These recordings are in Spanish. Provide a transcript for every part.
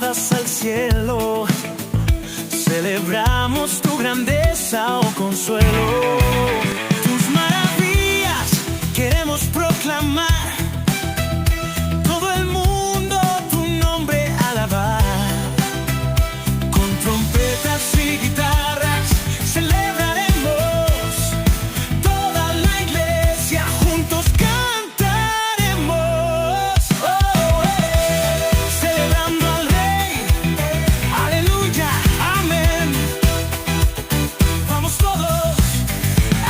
elevadas al cielo, celebramos tu grandeza, oh consuelo. Tus maravillas queremos proclamar, todo el mundo tu nombre alabar. Con trompetas y guitarras celebraremos, toda la iglesia juntos cantaremos. Celebrando al Rey, aleluya, amén. Vamos todos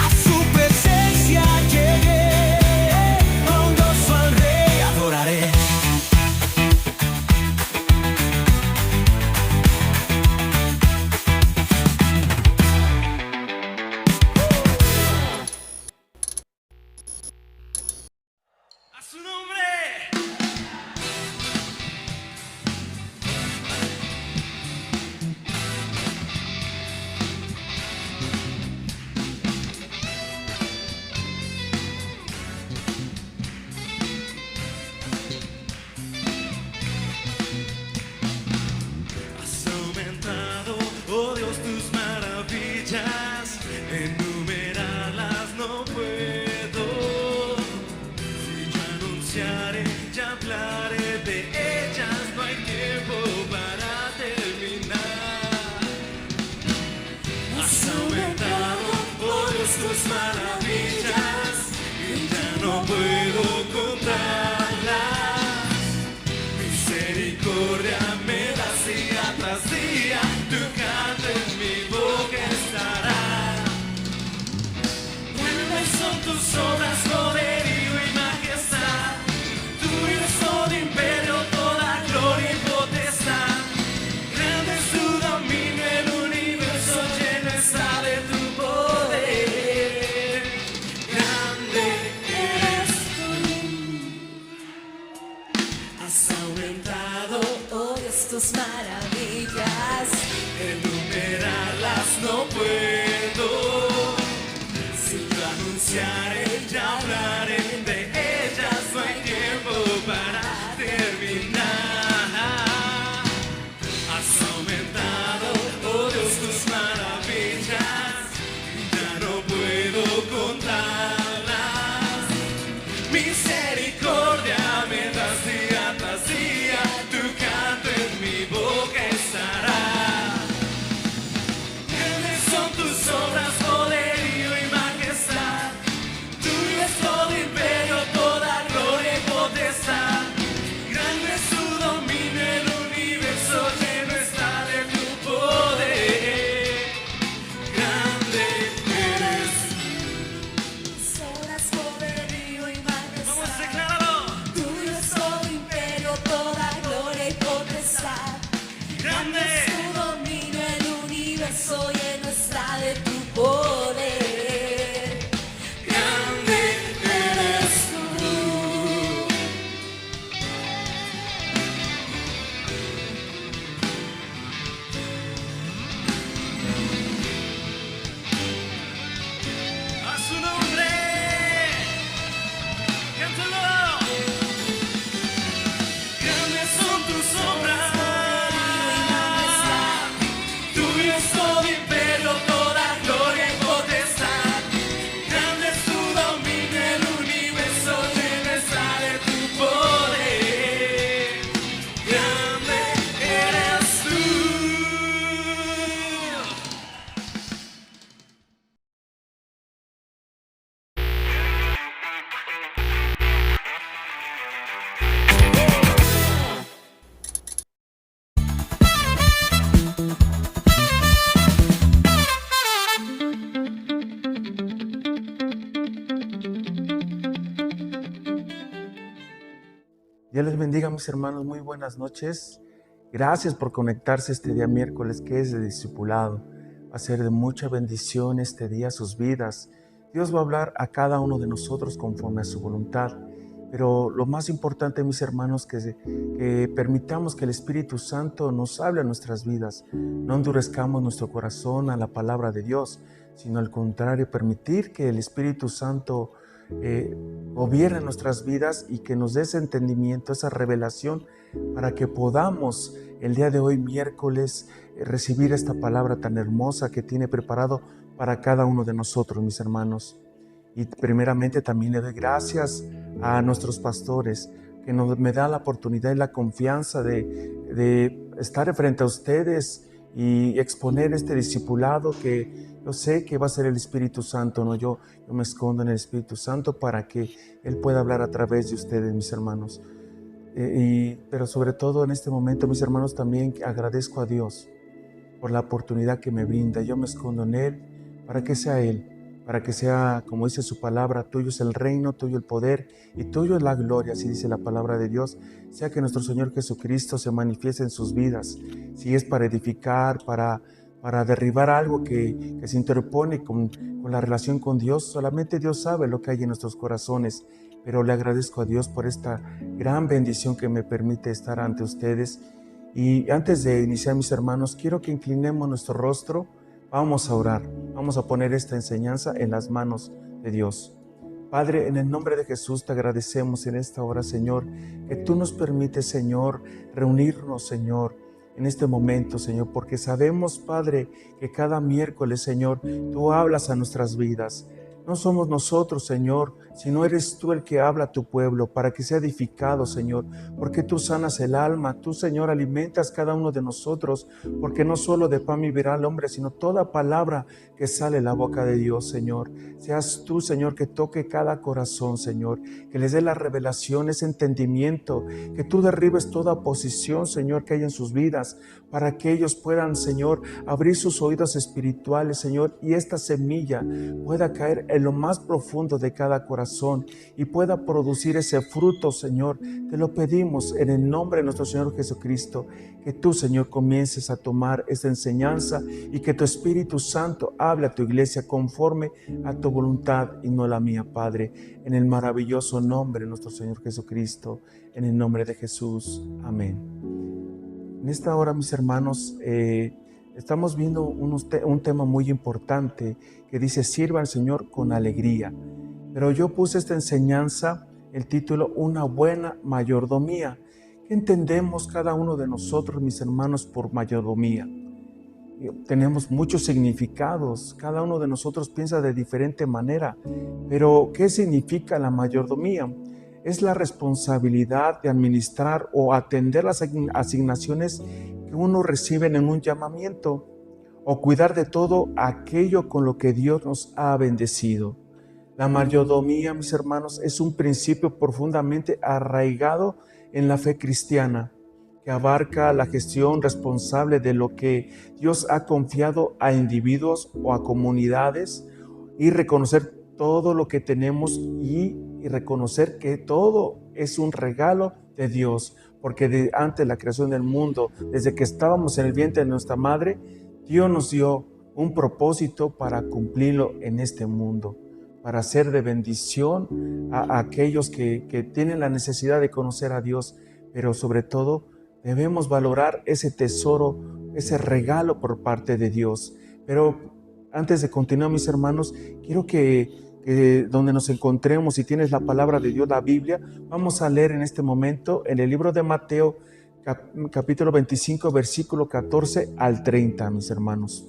a su presencia, llegué, con gozo al Rey adoraré. A su nombre. Has aumentado, oh Dios, tus maravillas, enumerarlas no puedo. Si yo anunciaré, ya hablaré de ellas, no hay tiempo para terminar. Has aumentado, oh Dios, tus maravillas, y ya no puedo contarlas. Misericordia me das día tras día, tu canto en mi boca estará. Grandes son tus obras, poderío y majestad, tuyo es todo imperio, toda gloria y potestad. Grande es tu dominio, el universo lleno está de tu poder. Grande eres tú. Has aumentado, Oh Dios, tus maravillas. enumerarlas no puedo. Si yo anunciaré, ya hablaré de ellas, no hay tiempo para terminar. Has aumentado, oh Dios, tus maravillas, y ya no puedo contarlas. Misericordia me das día tras día, tu canto en mi boca estará. Grandes son tus obras, poderío y majestad, tuyo es todo imperio, toda gloria y potestad. Grande es tu dominio, el universo lleno está de tu poder. Grande eres. Tus obras, poderío y majestad. Vamos a declararlo. Tuyo es todo imperio, toda gloria y potestad. Grande. Es tu dominio, el universo lleno está de tu poder. Grande eres tú. A su nombre, cántalo. Grandes son tus obras, tuyo es todo imperio, toda gloria y potestad. Grande es tu dominio, el universo lleno está de tu poder. Grande eres tú. Dios les bendiga, mis hermanos, muy buenas noches. Gracias por conectarse este día miércoles que es de discipulado. Va a ser de mucha bendición este día sus vidas. Dios va a hablar a cada uno de nosotros conforme a su voluntad. Pero lo más importante, mis hermanos, que permitamos que el Espíritu Santo nos hable a nuestras vidas. No endurezcamos nuestro corazón a la palabra de Dios, sino al contrario, permitir que el Espíritu Santo gobierne nuestras vidas y que nos dé ese entendimiento, esa revelación para que podamos el día de hoy, miércoles, recibir esta palabra tan hermosa que tiene preparado para cada uno de nosotros, mis hermanos. Y primeramente también le doy gracias a nuestros pastores, que me da la oportunidad y la confianza de estar frente a ustedes y exponer este discipulado que yo sé que va a ser el Espíritu Santo, ¿no? Yo me escondo en el Espíritu Santo para que Él pueda hablar a través de ustedes, mis hermanos. Pero sobre todo en este momento, mis hermanos, también agradezco a Dios por la oportunidad que me brinda. Yo me escondo en Él para que sea Él, para que sea, como dice su palabra, tuyo es el reino, tuyo el poder y tuyo es la gloria, así dice la palabra de Dios. Sea que nuestro Señor Jesucristo se manifieste en sus vidas, si es para edificar, para derribar algo que se interpone con la relación con Dios. Solamente Dios sabe lo que hay en nuestros corazones, pero le agradezco a Dios por esta gran bendición que me permite estar ante ustedes. Y antes de iniciar, mis hermanos, quiero que inclinemos nuestro rostro. Vamos a orar, vamos a poner esta enseñanza en las manos de Dios. Padre, en el nombre de Jesús te agradecemos en esta hora, Señor, que tú nos permites, Señor, reunirnos, Señor, en este momento, Señor, porque sabemos, Padre, que cada miércoles, Señor, tú hablas a nuestras vidas. No somos nosotros, Señor, sino eres tú el que habla a tu pueblo para que sea edificado, Señor, porque tú sanas el alma, tú, Señor, alimentas cada uno de nosotros, porque no solo de pan vivirá el hombre, sino toda palabra que sale de la boca de Dios, Señor. Seas tú, Señor, que toque cada corazón, Señor, que les dé la revelación, ese entendimiento, que tú derribes toda oposición, Señor, que hay en sus vidas, para que ellos puedan, Señor, abrir sus oídos espirituales, Señor, y esta semilla pueda caer en lo más profundo de cada corazón y pueda producir ese fruto, Señor. Te lo pedimos en el nombre de nuestro Señor Jesucristo, que tú, Señor, comiences a tomar esta enseñanza y que tu Espíritu Santo hable a tu iglesia conforme a tu voluntad y no la mía, Padre, en el maravilloso nombre de nuestro Señor Jesucristo, en el nombre de Jesús. Amén. En esta hora, mis hermanos, estamos viendo un tema muy importante que dice: sirva al Señor con alegría. Pero yo puse esta enseñanza, el título, una buena mayordomía. ¿Qué entendemos cada uno de nosotros, mis hermanos, por mayordomía? Tenemos muchos significados, cada uno de nosotros piensa de diferente manera, pero ¿qué significa la mayordomía? Es la responsabilidad de administrar o atender las asignaciones que uno recibe en un llamamiento, o cuidar de todo aquello con lo que Dios nos ha bendecido. La mayordomía, mis hermanos, es un principio profundamente arraigado en la fe cristiana, que abarca la gestión responsable de lo que Dios ha confiado a individuos o a comunidades, y reconocer todo lo que tenemos y reconocer que todo es un regalo de Dios, porque antes de la creación del mundo, desde que estábamos en el vientre de nuestra madre, Dios nos dio un propósito para cumplirlo en este mundo, para ser de bendición a aquellos que tienen la necesidad de conocer a Dios, pero sobre todo debemos valorar ese tesoro, ese regalo por parte de Dios. Pero antes de continuar, mis hermanos, quiero que donde nos encontremos, si tienes la palabra de Dios, la Biblia, vamos a leer en este momento en el libro de Mateo, capítulo 25, versículo 14 al 30, mis hermanos,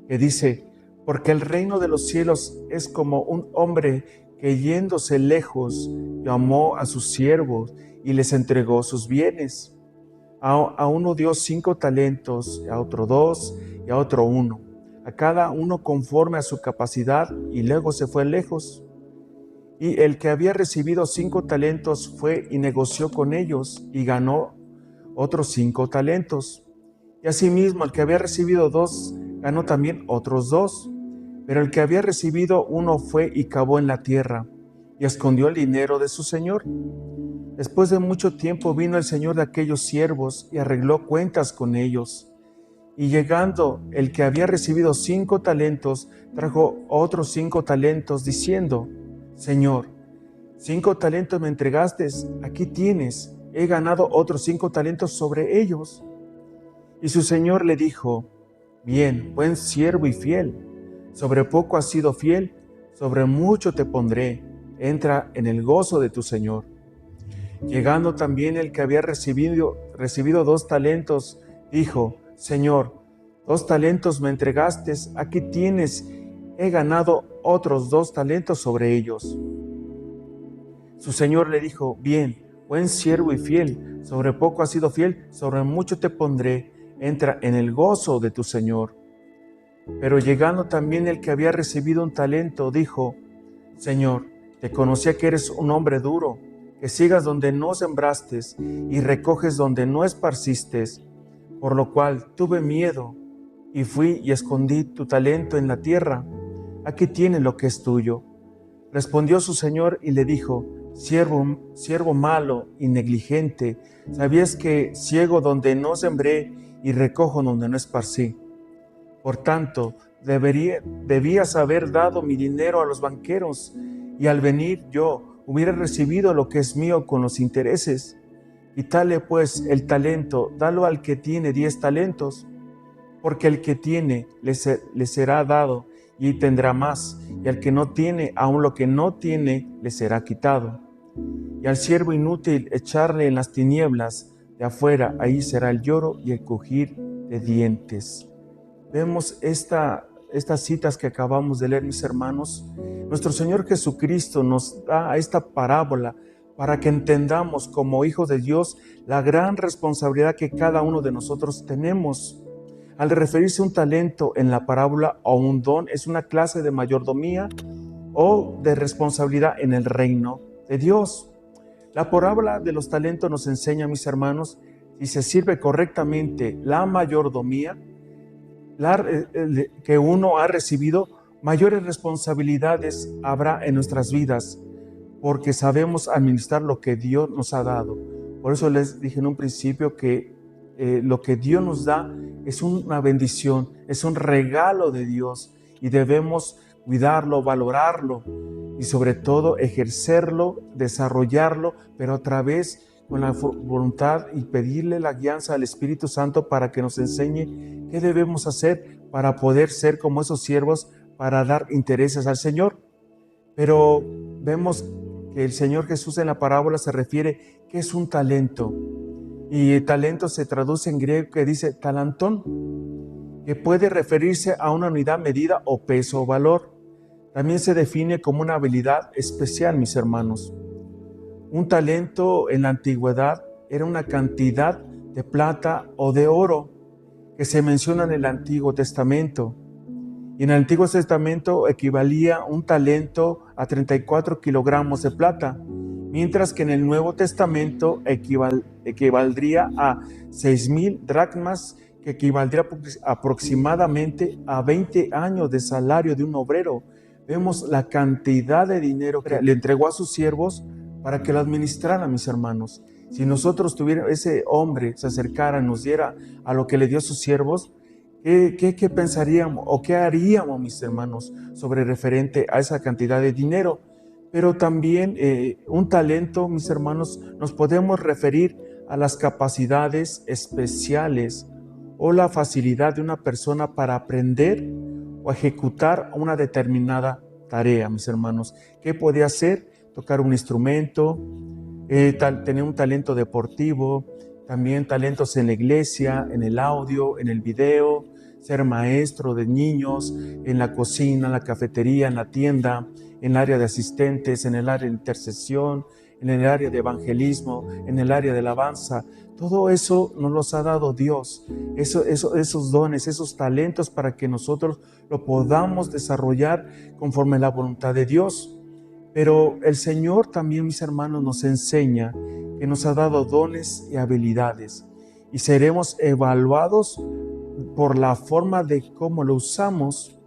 que dice: porque el reino de los cielos es como un hombre que, yéndose lejos, llamó a sus siervos y les entregó sus bienes. A uno dio 5 talentos, a otro 2 y a otro 1, a cada uno conforme a su capacidad, y luego se fue lejos. Y el que había recibido 5 talentos fue y negoció con ellos y ganó otros 5 talentos. Y asimismo el que había recibido 2 ganó también otros 2. Pero el que había recibido 1 fue y cavó en la tierra y escondió el dinero de su señor. Después de mucho tiempo vino el señor de aquellos siervos y arregló cuentas con ellos. Y llegando el que había recibido 5 talentos, trajo otros 5 talentos, diciendo: Señor, 5 talentos me entregaste, aquí tienes, he ganado otros 5 talentos sobre ellos. Y su señor le dijo: bien, buen siervo y fiel, sobre poco has sido fiel, sobre mucho te pondré, entra en el gozo de tu señor. Llegando también el que había recibido 2 talentos, dijo: Señor, 2 talentos me entregaste, aquí tienes, he ganado otros 2 talentos sobre ellos. Su señor le dijo: bien, buen siervo y fiel, sobre poco has sido fiel, sobre mucho te pondré, entra en el gozo de tu señor. Pero llegando también el que había recibido 1 talento, dijo: Señor, te conocía que eres un hombre duro, que sigas donde no sembraste y recoges donde no esparciste, por lo cual tuve miedo y fui y escondí tu talento en la tierra. Aquí tienes lo que es tuyo. Respondió su señor y le dijo: siervo malo y negligente, ¿sabías que ciego donde no sembré y recojo donde no esparcí? Por tanto, debías haber dado mi dinero a los banqueros, y al venir yo hubiera recibido lo que es mío con los intereses. Quítale pues el talento, dalo al que tiene 10 talentos, porque el que tiene le será dado y tendrá más, y al que no tiene, aun lo que no tiene, le será quitado. Y al siervo inútil echarle en las tinieblas de afuera, ahí será el lloro y el crujir de dientes. Vemos estas citas que acabamos de leer, mis hermanos. Nuestro Señor Jesucristo nos da esta parábola para que entendamos como hijos de Dios la gran responsabilidad que cada uno de nosotros tenemos. Al referirse a un talento en la parábola o un don, es una clase de mayordomía o de responsabilidad en el reino de Dios. La parábola de los talentos nos enseña, mis hermanos, si se sirve correctamente la mayordomía que uno ha recibido, mayores responsabilidades habrá en nuestras vidas, porque sabemos administrar lo que Dios nos ha dado. Por eso les dije en un principio que lo que Dios nos da es una bendición, es un regalo de Dios, y debemos cuidarlo, valorarlo y sobre todo ejercerlo, desarrollarlo, pero a través con la voluntad, y pedirle la guianza al Espíritu Santo para que nos enseñe qué debemos hacer para poder ser como esos siervos, para dar intereses al Señor. Pero vemos que el Señor Jesús en la parábola se refiere que es un talento, y talento se traduce en griego que dice talantón, que puede referirse a una unidad medida o peso o valor. También se define como una habilidad especial, mis hermanos. Un talento en la antigüedad era una cantidad de plata o de oro que se menciona en el Antiguo Testamento. Y en el Antiguo Testamento equivalía un talento a 34 kilogramos de plata, mientras que en el Nuevo Testamento equivaldría a 6,000 dracmas, que equivaldría aproximadamente a 20 años de salario de un obrero. Vemos la cantidad de dinero que le entregó a sus siervos para que lo administraran, mis hermanos. Si nosotros tuviéramos, ese hombre se acercara, nos diera a lo que le dio a sus siervos, ¿qué pensaríamos o qué haríamos, mis hermanos, sobre referente a esa cantidad de dinero? Pero también un talento, mis hermanos, nos podemos referir a las capacidades especiales o la facilidad de una persona para aprender o ejecutar una determinada tarea, mis hermanos. ¿Qué puede hacer? Tocar un instrumento, tener un talento deportivo, también talentos en la iglesia, en el audio, en el video, ser maestro de niños, en la cocina, en la cafetería, en la tienda, en el área de asistentes, en el área de intercesión, en el área de evangelismo, en el área de alabanza. Todo eso nos los ha dado Dios, esos dones, esos talentos, para que nosotros lo podamos desarrollar conforme a la voluntad de Dios. Pero el Señor también, mis hermanos, nos enseña que nos ha dado dones y habilidades, y seremos evaluados por la forma de cómo lo usamos,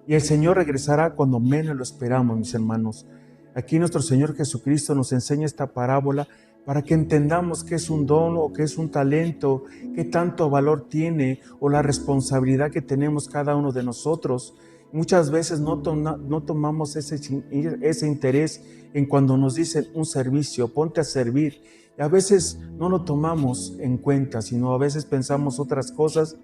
y el Señor regresará cuando menos lo esperamos, mis hermanos. Aquí nuestro Señor Jesucristo nos enseña esta parábola para que entendamos qué es un don o qué es un talento, qué tanto valor tiene, o la responsabilidad que tenemos cada uno de nosotros. Muchas veces no tomamos ese interés en cuando nos dicen un servicio, ponte a servir. Y a veces no lo tomamos en cuenta, sino a veces pensamos otras cosas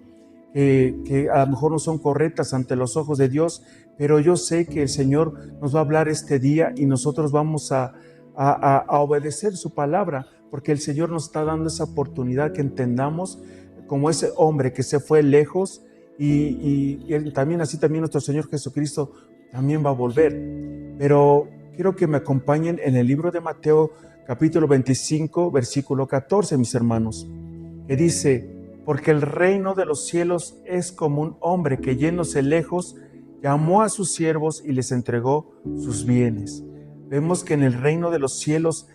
que a lo mejor no son correctas ante los ojos de Dios, pero yo sé que el Señor nos va a hablar este día, y nosotros vamos a a obedecer su palabra, porque el Señor nos está dando esa oportunidad que entendamos como ese hombre que se fue lejos y él también, así también nuestro Señor Jesucristo también va a volver. Pero quiero que me acompañen en el libro de Mateo capítulo 25, versículo 14, mis hermanos, que dice: porque el reino de los cielos es como un hombre que, yéndose lejos, llamó a sus siervos y les entregó sus bienes. Vemos que en el reino de los cielos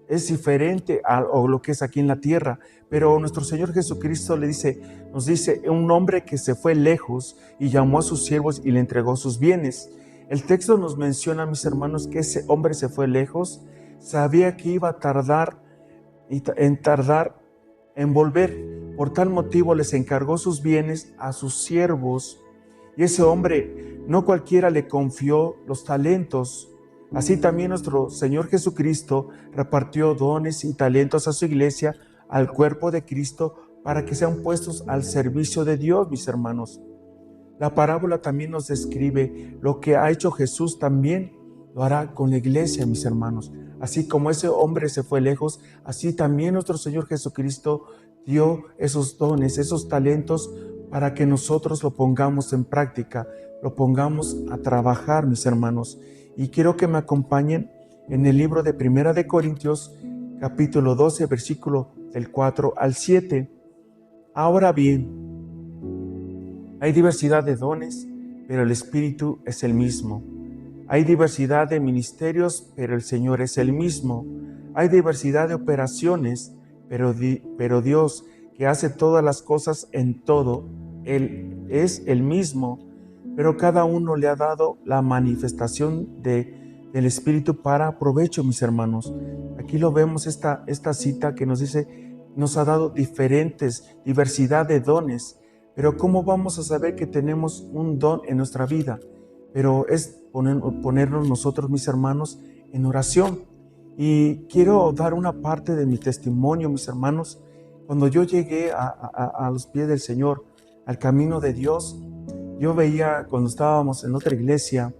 es diferente a lo que es aquí en la tierra, pero nuestro Señor Jesucristo nos dice, un hombre que se fue lejos y llamó a sus siervos y le entregó sus bienes. El texto nos menciona, mis hermanos, que ese hombre se fue lejos, sabía que iba a tardar en volver. Por tal motivo les encargó sus bienes a sus siervos. Y ese hombre, no cualquiera le confió los talentos. Así también nuestro Señor Jesucristo repartió dones y talentos a su iglesia, al cuerpo de Cristo, para que sean puestos al servicio de Dios, mis hermanos. La parábola también nos describe lo que ha hecho Jesús, también lo hará con la iglesia, mis hermanos. Así como ese hombre se fue lejos, así también nuestro Señor Jesucristo dio esos dones, esos talentos, para que nosotros lo pongamos en práctica, lo pongamos a trabajar, mis hermanos. Y quiero que me acompañen en el libro de Primera de Corintios, capítulo 12, versículo del 4 al 7. Ahora bien, hay diversidad de dones, pero el Espíritu es el mismo. Hay diversidad de ministerios, pero el Señor es el mismo. Hay diversidad de operaciones, pero Dios, que hace todas las cosas en todo, Él es el mismo. Pero cada uno le ha dado la manifestación del Espíritu para provecho, mis hermanos. Aquí lo vemos, esta cita que nos dice, nos ha dado diversidad de dones. Pero ¿cómo vamos a saber que tenemos un don en nuestra vida? Pero es ponernos nosotros, mis hermanos, en oración. Y quiero dar una parte de mi testimonio, mis hermanos. Cuando yo llegué a los pies del Señor, al camino de Dios, yo veía, cuando estábamos en otra iglesia,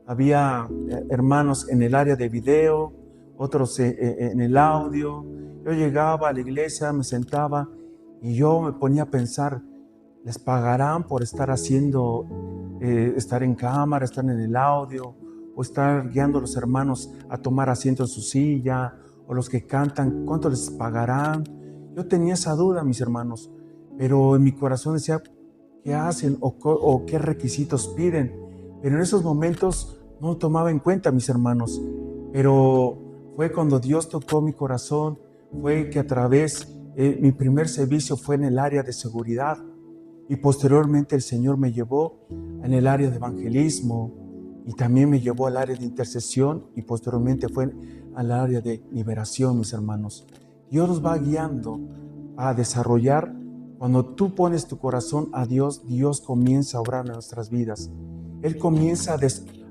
había hermanos en el área de video, otros en el audio. Yo llegaba a la iglesia, me sentaba y yo me ponía a pensar, ¿les pagarán por estar estar en cámara, estar en el audio, o estar guiando a los hermanos a tomar asiento en su silla, o los que cantan, cuánto les pagarán? Yo tenía esa duda, mis hermanos, pero en mi corazón decía, ¿qué hacen o qué requisitos piden? Pero en esos momentos no lo tomaba en cuenta, mis hermanos. Pero fue cuando Dios tocó mi corazón, fue que a través, mi primer servicio fue en el área de seguridad, y posteriormente el Señor me llevó en el área de evangelismo, y también me llevó al área de intercesión, y posteriormente fue al área de liberación, mis hermanos. Dios nos va guiando a desarrollar. Cuando tú pones tu corazón a Dios, Dios comienza a obrar en nuestras vidas. Él comienza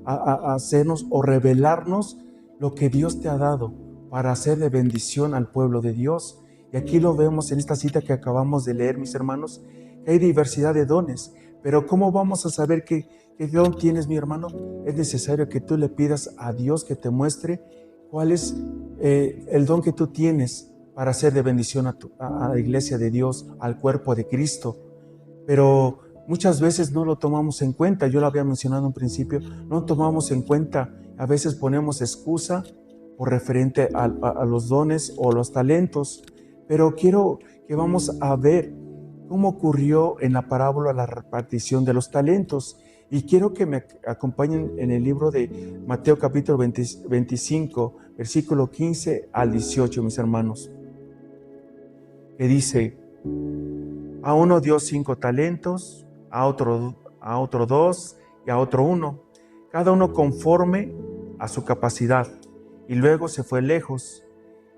a hacernos o revelarnos lo que Dios te ha dado para hacer de bendición al pueblo de Dios. Y aquí lo vemos en esta cita que acabamos de leer, mis hermanos, que hay diversidad de dones. Pero ¿cómo vamos a saber qué don tienes, mi hermano? Es necesario que tú le pidas a Dios que te muestre cuál es el don que tú tienes para hacer de bendición a la iglesia de Dios, al cuerpo de Cristo. Pero muchas veces no lo tomamos en cuenta. Yo lo había mencionado en principio, no tomamos en cuenta. A veces ponemos excusa por referente a los dones o los talentos. Pero quiero que vamos a ver cómo ocurrió en la parábola la repartición de los talentos. Y quiero que me acompañen en el libro de Mateo capítulo 25, versículo 15 al 18, mis hermanos, que dice, a uno dio 5 talentos, a otro 2 y a otro 1, cada uno conforme a su capacidad, y luego se fue lejos.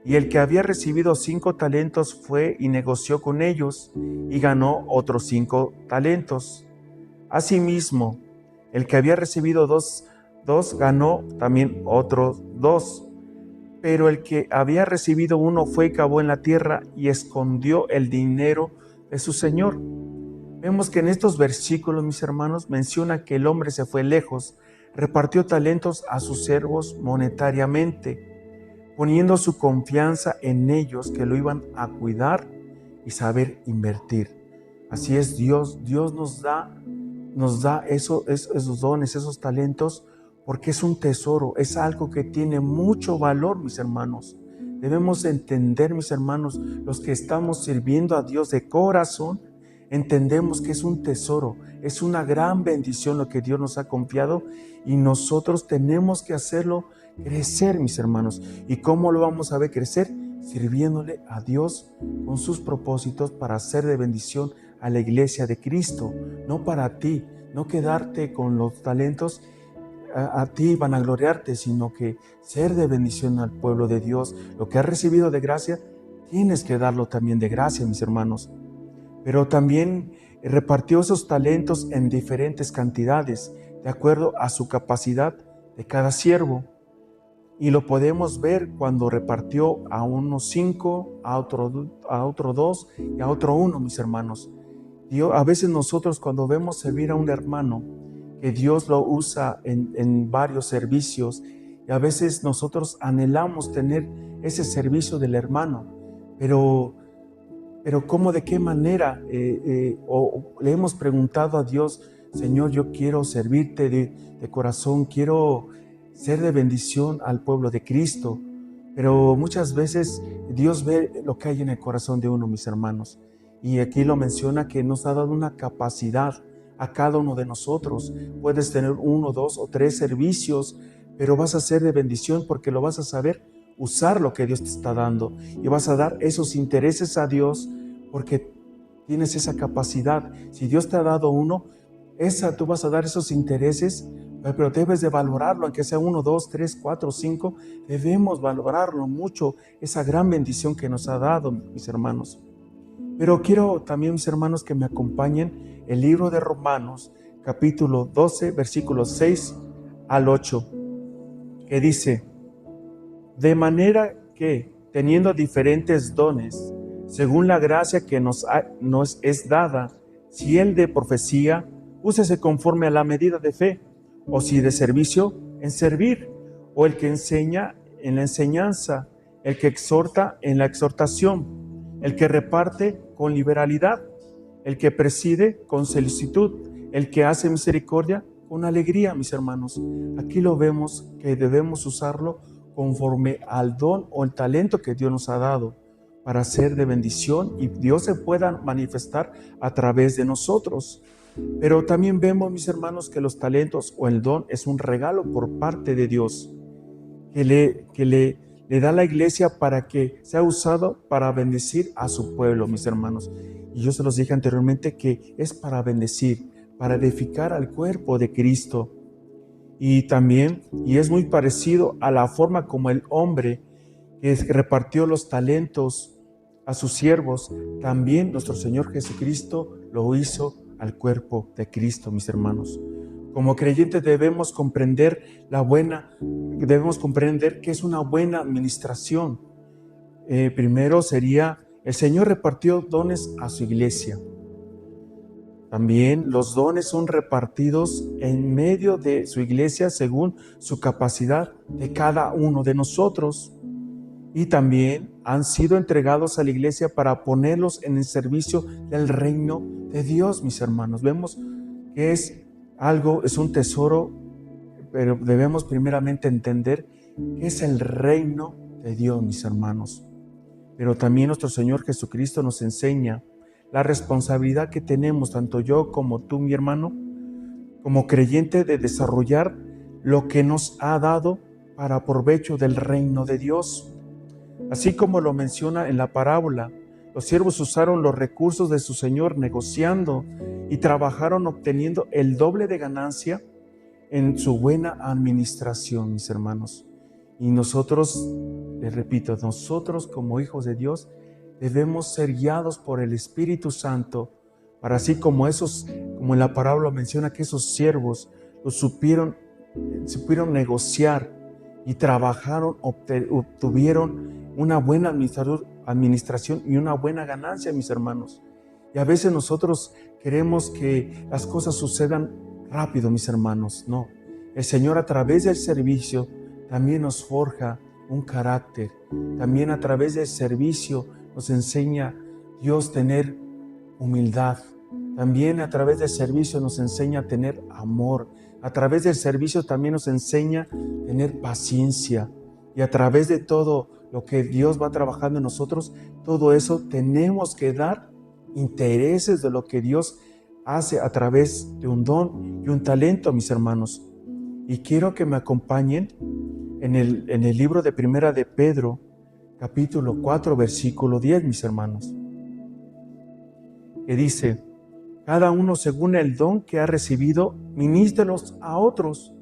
Y el que había recibido 5 talentos fue y negoció con ellos, y ganó otros 5 talentos. Asimismo, el que había recibido dos ganó también otros 2. Pero el que había recibido 1 fue y cavó en la tierra y escondió el dinero de su señor. Vemos que en estos versículos, mis hermanos, menciona que el hombre se fue lejos, repartió talentos a sus siervos monetariamente. poniendo su confianza en ellos que lo iban a cuidar y saber invertir. Así es Dios. Dios nos da esos dones, esos talentos, porque es un tesoro, es algo que tiene mucho valor, mis hermanos. Debemos entender, mis hermanos, los que estamos sirviendo a Dios de corazón, entendemos que es un tesoro, es una gran bendición lo que Dios nos ha confiado y nosotros tenemos que hacerlo crecer, mis hermanos. ¿Y cómo lo vamos a ver crecer? Sirviéndole a Dios con sus propósitos para ser de bendición a la iglesia de Cristo, no para ti, no quedarte con los talentos a ti vanagloriarte, sino que ser de bendición al pueblo de Dios. Lo que has recibido de gracia, tienes que darlo también de gracia, mis hermanos. Pero también repartió esos talentos en diferentes cantidades, de acuerdo a su capacidad de cada siervo. Y lo podemos ver cuando repartió a unos 5, a otro 2 y a otro 1, mis hermanos. A veces nosotros cuando vemos servir a un hermano, que Dios lo usa en varios servicios, y a veces nosotros anhelamos tener ese servicio del hermano, pero ¿cómo, de qué manera? O le hemos preguntado a Dios: Señor, yo quiero servirte de corazón, quiero ser de bendición al pueblo de Cristo, pero muchas veces Dios ve lo que hay en el corazón de uno, mis hermanos, y aquí lo menciona que nos ha dado una capacidad a cada uno de nosotros. Puedes tener 1, 2 o 3 servicios, pero vas a ser de bendición porque lo vas a saber usar lo que Dios te está dando y vas a dar esos intereses a Dios porque tienes esa capacidad. Si Dios te ha dado uno, tú vas a dar esos intereses, pero debes de valorarlo, aunque sea 1, 2, 3, 4, 5, debemos valorarlo mucho, esa gran bendición que nos ha dado, mis hermanos. Pero quiero también, mis hermanos, que me acompañen el libro de Romanos, capítulo 12, versículos 6 al 8, que dice: de manera que, teniendo diferentes dones, según la gracia que nos es dada, si el de profecía, úsese conforme a la medida de fe, o si de servicio, en servir, o el que enseña, en la enseñanza, el que exhorta, en la exhortación, el que reparte, con liberalidad, el que preside, con solicitud, el que hace misericordia, con alegría, mis hermanos. Aquí lo vemos que debemos usarlo conforme al don o el talento que Dios nos ha dado para ser de bendición y Dios se pueda manifestar a través de nosotros. Pero también vemos, mis hermanos, que los talentos o el don es un regalo por parte de Dios que le da a la iglesia para que sea usado para bendecir a su pueblo, mis hermanos. Y yo se los dije anteriormente que es para bendecir, para edificar al cuerpo de Cristo. Y es muy parecido a la forma como el hombre que repartió los talentos a sus siervos, también nuestro Señor Jesucristo lo hizo al cuerpo de Cristo, mis hermanos. Como creyentes debemos comprender que es una buena administración. Primero sería, el Señor repartió dones a su iglesia. También los dones son repartidos en medio de su iglesia según su capacidad de cada uno de nosotros. Y también han sido entregados a la iglesia para ponerlos en el servicio del reino de Dios, mis hermanos. Vemos que es un tesoro, pero debemos primeramente entender que es el reino de Dios, mis hermanos. Pero también nuestro Señor Jesucristo nos enseña la responsabilidad que tenemos, tanto yo como tú, mi hermano, como creyente, de desarrollar lo que nos ha dado para provecho del reino de Dios. Así como lo menciona en la parábola, los siervos usaron los recursos de su Señor negociando y trabajaron obteniendo el doble de ganancia en su buena administración, mis hermanos. Y nosotros, les repito, nosotros como hijos de Dios debemos ser guiados por el Espíritu Santo para así como en la parábola menciona que esos siervos supieron negociar y trabajaron, obtuvieron una buena administración y una buena ganancia, mis hermanos. Y a veces nosotros queremos que las cosas sucedan rápido, mis hermanos. No, el Señor a través del servicio también nos forja un carácter. También a través del servicio nos enseña Dios tener humildad. También a través del servicio nos enseña a tener amor. A través del servicio también nos enseña a tener paciencia. Y a través de todo lo que Dios va trabajando en nosotros, todo eso tenemos que dar intereses de lo que Dios hace a través de un don y un talento, mis hermanos. Y quiero que me acompañen en el libro de Primera de Pedro, capítulo 4, versículo 10, mis hermanos, que dice: cada uno según el don que ha recibido, ministrelos a otros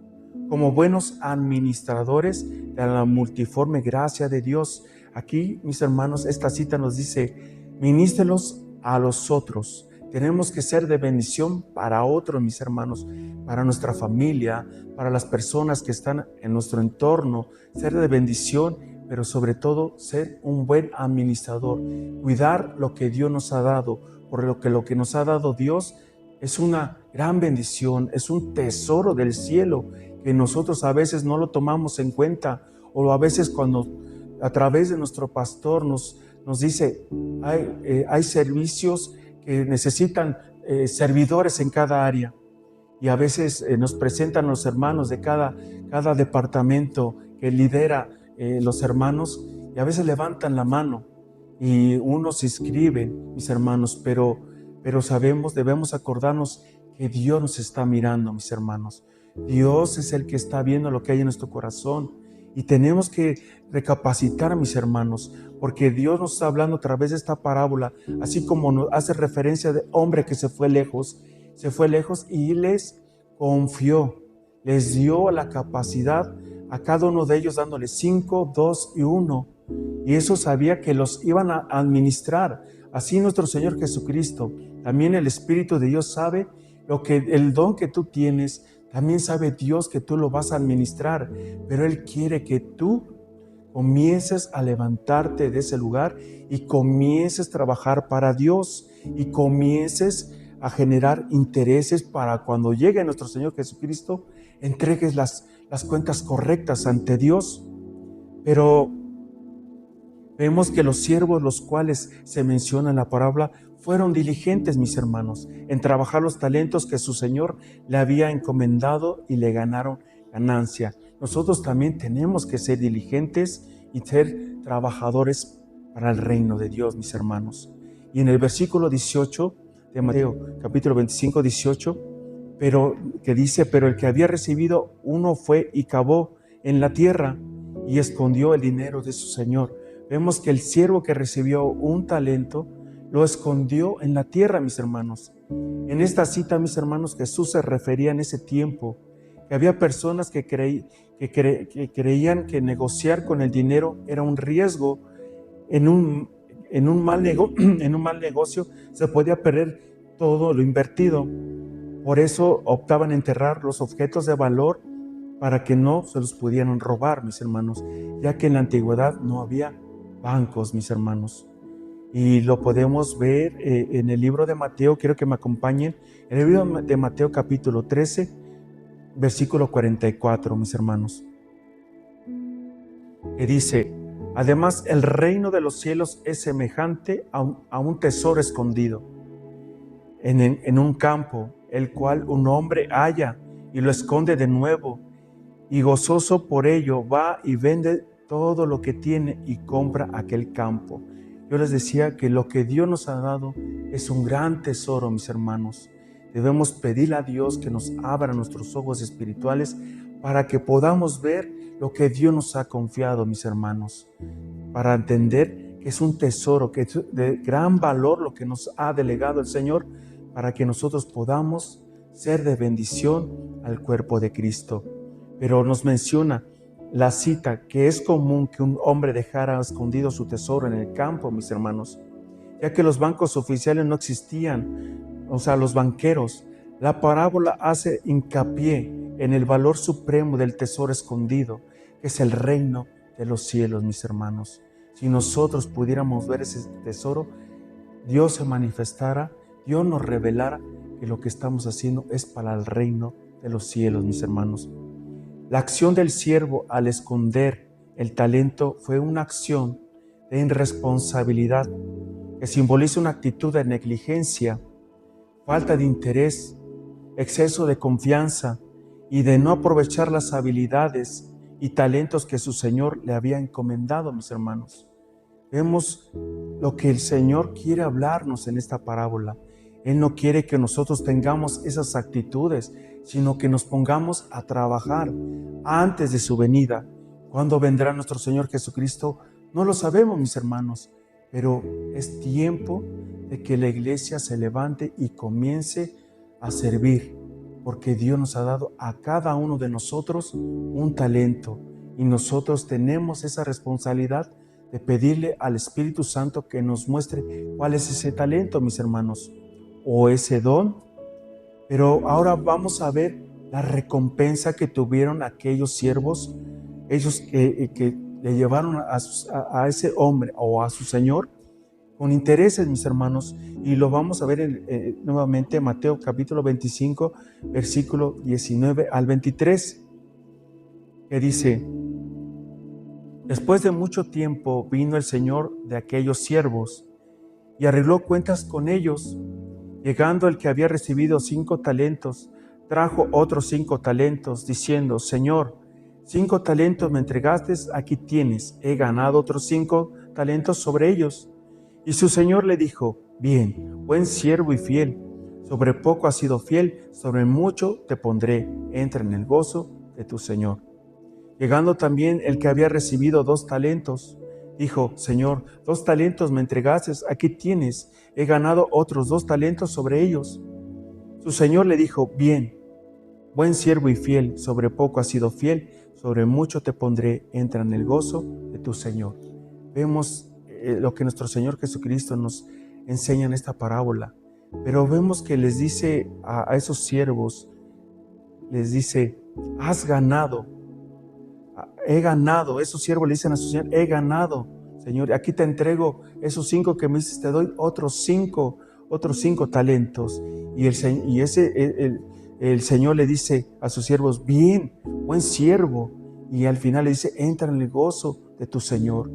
como buenos administradores de la multiforme gracia de Dios. Aquí, mis hermanos, esta cita nos dice: ministrelos a los otros. Tenemos que ser de bendición para otros, mis hermanos, para nuestra familia, para las personas que están en nuestro entorno, ser de bendición, pero sobre todo ser un buen administrador, cuidar lo que Dios nos ha dado, porque lo que nos ha dado Dios es una gran bendición, es un tesoro del cielo que nosotros a veces no lo tomamos en cuenta, o a veces cuando a través de nuestro pastor nos dice hay servicios que necesitan servidores en cada área, y a veces nos presentan los hermanos de cada departamento que lidera los hermanos, y a veces levantan la mano y unos se inscriben, mis hermanos, pero sabemos, debemos acordarnos que Dios nos está mirando, mis hermanos. Dios es el que está viendo lo que hay en nuestro corazón, y tenemos que recapacitar, mis hermanos, porque Dios nos está hablando a través de esta parábola, así como nos hace referencia de hombre que se fue lejos y les confió, les dio la capacidad a cada uno de ellos, dándoles 5, 2 y 1, y eso sabía que los iban a administrar. Así nuestro Señor Jesucristo, también el Espíritu de Dios sabe el don que tú tienes, también sabe Dios que tú lo vas a administrar, pero Él quiere que tú comiences a levantarte de ese lugar y comiences a trabajar para Dios y comiences a generar intereses para cuando llegue nuestro Señor Jesucristo, entregues las cuentas correctas ante Dios. Pero vemos que los siervos, los cuales se menciona en la parábola, fueron diligentes, mis hermanos, en trabajar los talentos que su Señor le había encomendado y le ganaron ganancia. Nosotros también tenemos que ser diligentes y ser trabajadores para el reino de Dios, mis hermanos. Y en el versículo 18 de Mateo, capítulo 25, 18, que dice: pero el que había recibido uno fue y cavó en la tierra y escondió el dinero de su Señor. Vemos que el siervo que recibió un talento lo escondió en la tierra, mis hermanos. En esta cita, mis hermanos, Jesús se refería en ese tiempo que había personas que creían que negociar con el dinero era un riesgo. En un mal negocio se podía perder todo lo invertido. Por eso optaban a enterrar los objetos de valor para que no se los pudieran robar, mis hermanos, ya que en la antigüedad no había bancos, mis hermanos. Y lo podemos ver en el libro de Mateo. Quiero que me acompañen en el libro de Mateo capítulo 13, versículo 44, mis hermanos, que dice: además el reino de los cielos es semejante a un tesoro escondido en un campo, el cual un hombre halla y lo esconde de nuevo, y gozoso por ello va y vende todo lo que tiene y compra aquel campo. Yo les decía que lo que Dios nos ha dado es un gran tesoro, mis hermanos. Debemos pedirle a Dios que nos abra nuestros ojos espirituales para que podamos ver lo que Dios nos ha confiado, mis hermanos, para entender que es un tesoro, que es de gran valor lo que nos ha delegado el Señor, para que nosotros podamos ser de bendición al cuerpo de Cristo. Pero nos menciona la cita que es común que un hombre dejara escondido su tesoro en el campo, mis hermanos, ya que los bancos oficiales no existían, o sea, los banqueros. La parábola hace hincapié en el valor supremo del tesoro escondido, que es el reino de los cielos, mis hermanos. Si nosotros pudiéramos ver ese tesoro, Dios se manifestara, Dios nos revelara que lo que estamos haciendo es para el reino de los cielos, mis hermanos. La acción del siervo al esconder el talento fue una acción de irresponsabilidad que simboliza una actitud de negligencia, falta de interés, exceso de confianza y de no aprovechar las habilidades y talentos que su Señor le había encomendado, mis hermanos. Vemos lo que el Señor quiere hablarnos en esta parábola. Él no quiere que nosotros tengamos esas actitudes, sino que nos pongamos a trabajar antes de su venida. ¿Cuándo vendrá nuestro Señor Jesucristo? No lo sabemos, mis hermanos, pero es tiempo de que la iglesia se levante y comience a servir, porque Dios nos ha dado a cada uno de nosotros un talento y nosotros tenemos esa responsabilidad de pedirle al Espíritu Santo que nos muestre cuál es ese talento, mis hermanos, o ese don. Pero ahora vamos a ver la recompensa que tuvieron aquellos siervos, ellos que le llevaron a ese hombre o a su Señor con intereses, mis hermanos, y lo vamos a ver nuevamente en Mateo capítulo 25, versículo 19 al 23, que dice: Después de mucho tiempo vino el Señor de aquellos siervos y arregló cuentas con ellos. Llegando el que había recibido 5 talentos, trajo otros 5 talentos, diciendo: Señor, 5 talentos me entregaste, aquí tienes, he ganado otros 5 talentos sobre ellos. Y su Señor le dijo: Bien, buen siervo y fiel, sobre poco has sido fiel, sobre mucho te pondré, entra en el gozo de tu Señor. Llegando también el que había recibido 2 talentos, dijo: Señor, 2 talentos me entregaste, aquí tienes, he ganado otros 2 talentos sobre ellos. Su Señor le dijo: Bien, buen siervo y fiel, sobre poco has sido fiel, sobre mucho te pondré, entra en el gozo de tu Señor. Vemos lo que nuestro Señor Jesucristo nos enseña en esta parábola, pero vemos que les dice a esos siervos, les dice: has ganado. He ganado. Esos siervos le dicen a su Señor: he ganado, Señor, aquí te entrego esos 5 que me dices, te doy otros 5 talentos. Y el Señor le dice a sus siervos: bien, buen siervo. Y al final le dice: entra en el gozo de tu Señor.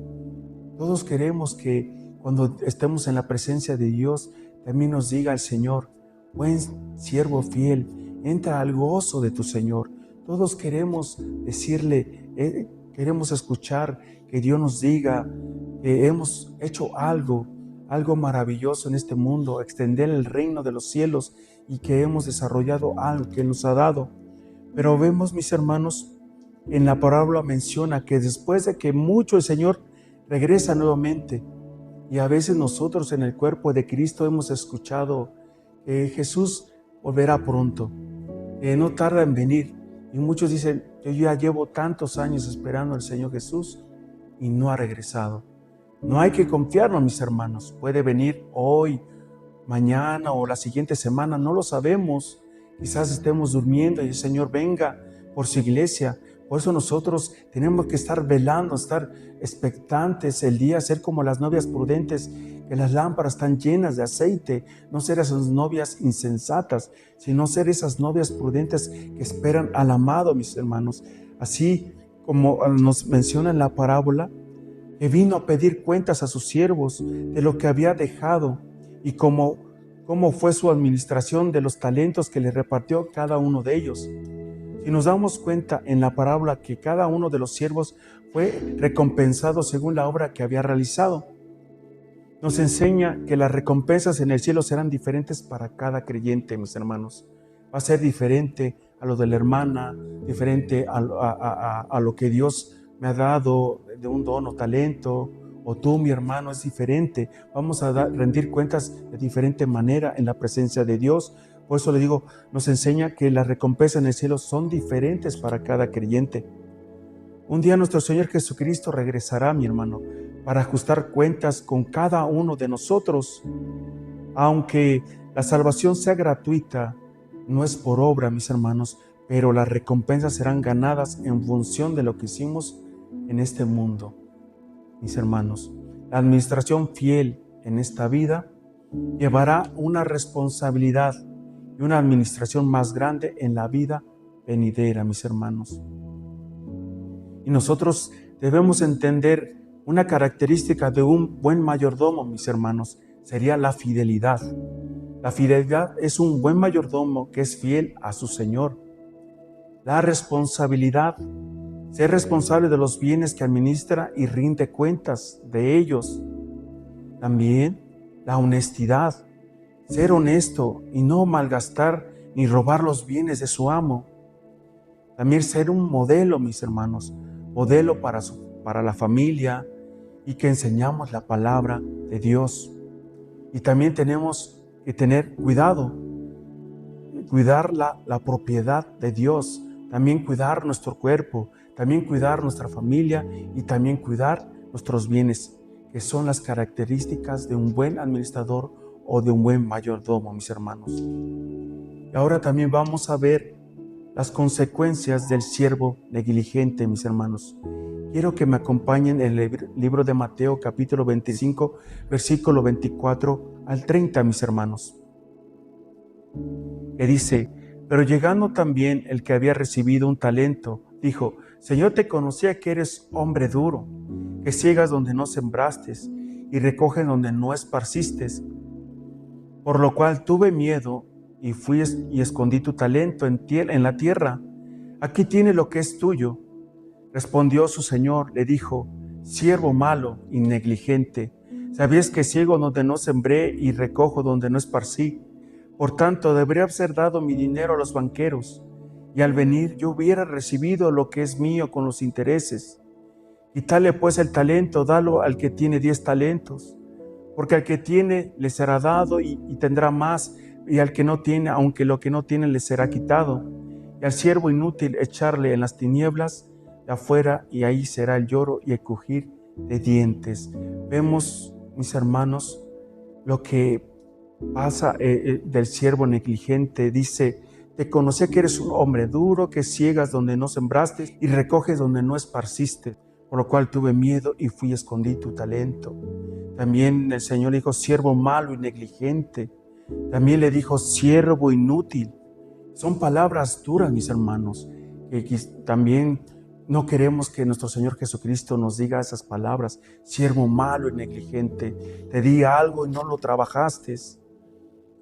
Todos queremos que cuando estemos en la presencia de Dios también nos diga el Señor: buen siervo fiel, entra al gozo de tu Señor. Todos queremos decirle, queremos escuchar que Dios nos diga que hemos hecho algo maravilloso en este mundo, extender el reino de los cielos y que hemos desarrollado algo que nos ha dado. Pero vemos, mis hermanos, en la parábola menciona que después de que mucho el Señor regresa nuevamente, y a veces nosotros en el cuerpo de Cristo hemos escuchado que Jesús volverá pronto, que no tarda en venir. Y muchos dicen: yo ya llevo tantos años esperando al Señor Jesús y no ha regresado. No hay que confiarnos, mis hermanos. Puede venir hoy, mañana o la siguiente semana, no lo sabemos. Quizás estemos durmiendo y el Señor venga por su iglesia. Por eso nosotros tenemos que estar velando, estar expectantes el día, ser como las novias prudentes, que las lámparas están llenas de aceite, no ser esas novias insensatas, sino ser esas novias prudentes que esperan al amado, mis hermanos. Así como nos menciona en la parábola, que vino a pedir cuentas a sus siervos de lo que había dejado y cómo fue su administración de los talentos que le repartió cada uno de ellos. Si nos damos cuenta en la parábola que cada uno de los siervos fue recompensado según la obra que había realizado, nos enseña que las recompensas en el cielo serán diferentes para cada creyente, mis hermanos. Va a ser diferente a lo de la hermana, diferente a lo que Dios me ha dado de un don o talento, o tú, mi hermano, es diferente. Vamos a rendir cuentas de diferente manera en la presencia de Dios. Por eso le digo, nos enseña que las recompensas en el cielo son diferentes para cada creyente. Un día nuestro Señor Jesucristo regresará, mi hermano, para ajustar cuentas con cada uno de nosotros. Aunque la salvación sea gratuita, no es por obra, mis hermanos, pero las recompensas serán ganadas en función de lo que hicimos en este mundo. Mis hermanos, la administración fiel en esta vida llevará una responsabilidad y una administración más grande en la vida venidera, mis hermanos. Y nosotros debemos entender una característica de un buen mayordomo, mis hermanos, sería la fidelidad. La fidelidad es un buen mayordomo que es fiel a su Señor. La responsabilidad, ser responsable de los bienes que administra y rinde cuentas de ellos. También la honestidad, ser honesto y no malgastar ni robar los bienes de su amo. También ser un modelo, mis hermanos, modelo para la familia y que enseñamos la palabra de Dios. Y también tenemos que tener cuidado, cuidar la propiedad de Dios, también cuidar nuestro cuerpo, también cuidar nuestra familia y también cuidar nuestros bienes, que son las características de un buen administrador o de un buen mayordomo, mis hermanos. Y ahora también vamos a ver las consecuencias del siervo negligente, mis hermanos. Quiero que me acompañen en el libro de Mateo, capítulo 25, versículo 24 al 30, mis hermanos. Que dice: pero llegando también el que había recibido un talento, dijo: Señor, te conocía que eres hombre duro, que ciegas donde no sembraste y recoges donde no esparciste. Por lo cual tuve miedo y fui y escondí tu talento en la tierra. Aquí tiene lo que es tuyo. Respondió su señor, le dijo: siervo malo y negligente, ¿sabías que ciego donde no sembré y recojo donde no esparcí? Por tanto, debería haber dado mi dinero a los banqueros, y al venir yo hubiera recibido lo que es mío con los intereses. Quítale pues el talento, dalo al que tiene 10 talentos, porque al que tiene le será dado y tendrá más, y al que no tiene, aunque lo que no tiene le será quitado. Y al siervo inútil echarle en las tinieblas de afuera, y ahí será el lloro y el crujir de dientes. Vemos, mis hermanos, lo que pasa del siervo negligente. Dice: te conocía que eres un hombre duro, que ciegas donde no sembraste y recoges donde no esparciste, por lo cual tuve miedo y fui y escondí tu talento. También el Señor dijo: siervo malo y negligente. También le dijo: siervo inútil. Son palabras duras, mis hermanos, que también no queremos que nuestro Señor Jesucristo nos diga esas palabras. Siervo malo y negligente, te di algo y no lo trabajaste.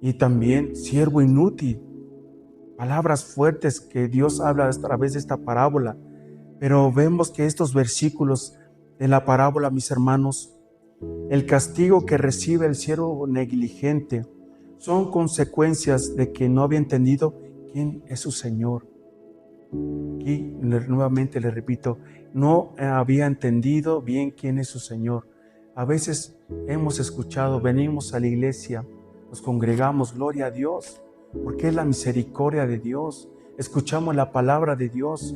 Y también siervo inútil. Palabras fuertes que Dios habla a través de esta parábola. Pero vemos que estos versículos de la parábola, mis hermanos, el castigo que recibe el siervo negligente son consecuencias de que no había entendido quién es su Señor. Aquí nuevamente le repito, no había entendido bien quién es su Señor. A veces hemos escuchado, venimos a la iglesia, nos congregamos, gloria a Dios, porque es la misericordia de Dios. Escuchamos la palabra de Dios,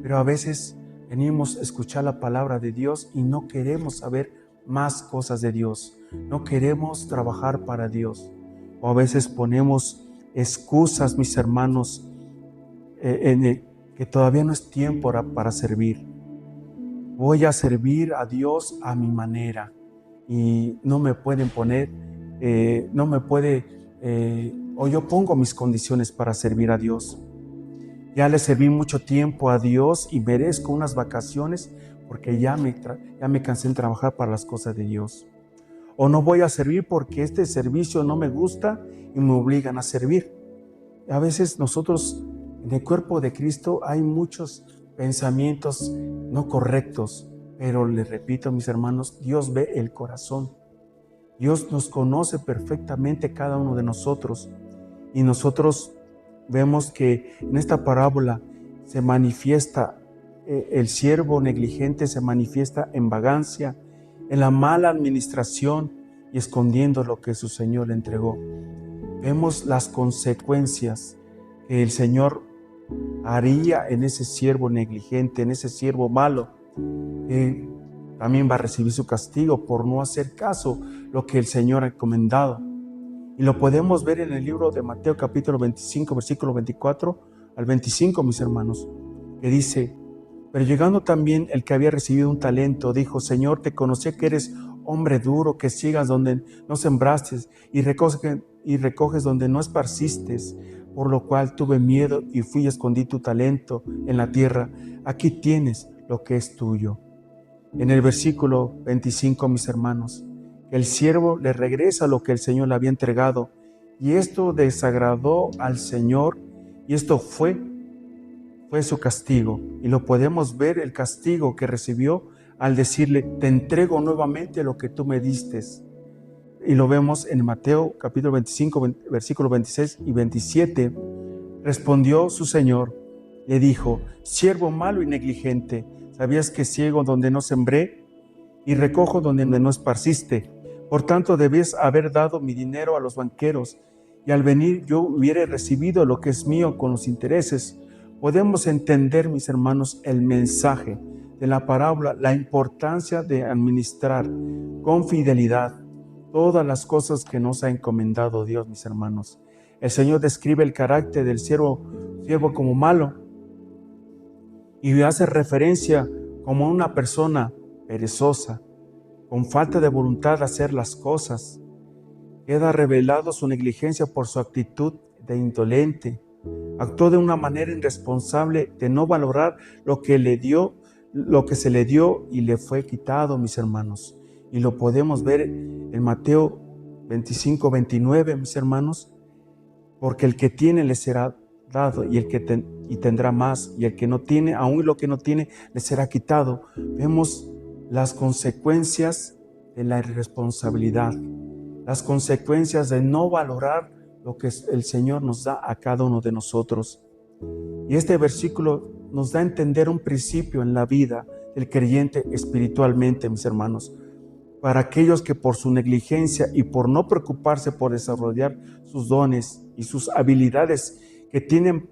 pero a veces venimos a escuchar la palabra de Dios y no queremos saber más cosas de Dios. No queremos trabajar para Dios. O a veces ponemos excusas, mis hermanos, que todavía no es tiempo para servir. Voy a servir a Dios a mi manera y no me pueden poner, o yo pongo mis condiciones para servir a Dios. Ya le serví mucho tiempo a Dios y merezco unas vacaciones porque ya me cansé de trabajar para las cosas de Dios. O no voy a servir porque este servicio no me gusta y me obligan a servir. A veces nosotros en el cuerpo de Cristo hay muchos pensamientos no correctos, pero les repito, mis hermanos, Dios ve el corazón. Dios nos conoce perfectamente cada uno de nosotros y nosotros vemos que en esta parábola se manifiesta el siervo negligente, se manifiesta en vagancia, en la mala administración y escondiendo lo que su Señor le entregó. Vemos las consecuencias que el Señor haría en ese siervo negligente, en ese siervo malo. También va a recibir su castigo por no hacer caso lo que el Señor ha encomendado. Y lo podemos ver en el libro de Mateo capítulo 25, versículo 24 al 25, mis hermanos, que dice: pero llegando también el que había recibido un talento, dijo: Señor, te conocía que eres hombre duro, que ciegas donde no sembraste y recoges donde no esparciste, por lo cual tuve miedo y fui y escondí tu talento en la tierra. Aquí tienes lo que es tuyo. En el versículo 25, mis hermanos, que el siervo le regresa lo que el Señor le había entregado, y esto desagradó al Señor, y esto fue su castigo. Y lo podemos ver, el castigo que recibió al decirle: te entrego nuevamente lo que tú me diste. Y lo vemos en Mateo capítulo 25, versículos 26 y 27. Respondió su Señor, le dijo: siervo malo y negligente, ¿sabías que ciego donde no sembré y recojo donde no esparciste? Por tanto, debías haber dado mi dinero a los banqueros, y al venir yo hubiera recibido lo que es mío con los intereses. Podemos entender, mis hermanos, el mensaje de la parábola, la importancia de administrar con fidelidad todas las cosas que nos ha encomendado Dios, mis hermanos. El Señor describe el carácter del siervo como malo, y hace referencia como una persona perezosa, con falta de voluntad de hacer las cosas. Queda revelado su negligencia por su actitud de indolente. Actuó de una manera irresponsable de no valorar lo que se le dio y le fue quitado, mis hermanos. Y lo podemos ver en Mateo 25, 29, mis hermanos. Porque el que tiene le será dado, y tendrá más, y el que no tiene, aún lo que no tiene, le será quitado. Vemos las consecuencias de la irresponsabilidad, las consecuencias de no valorar lo que el Señor nos da a cada uno de nosotros. Y este versículo nos da a entender un principio en la vida del creyente espiritualmente, mis hermanos. Para aquellos que por su negligencia y por no preocuparse por desarrollar sus dones y sus habilidades, que tienen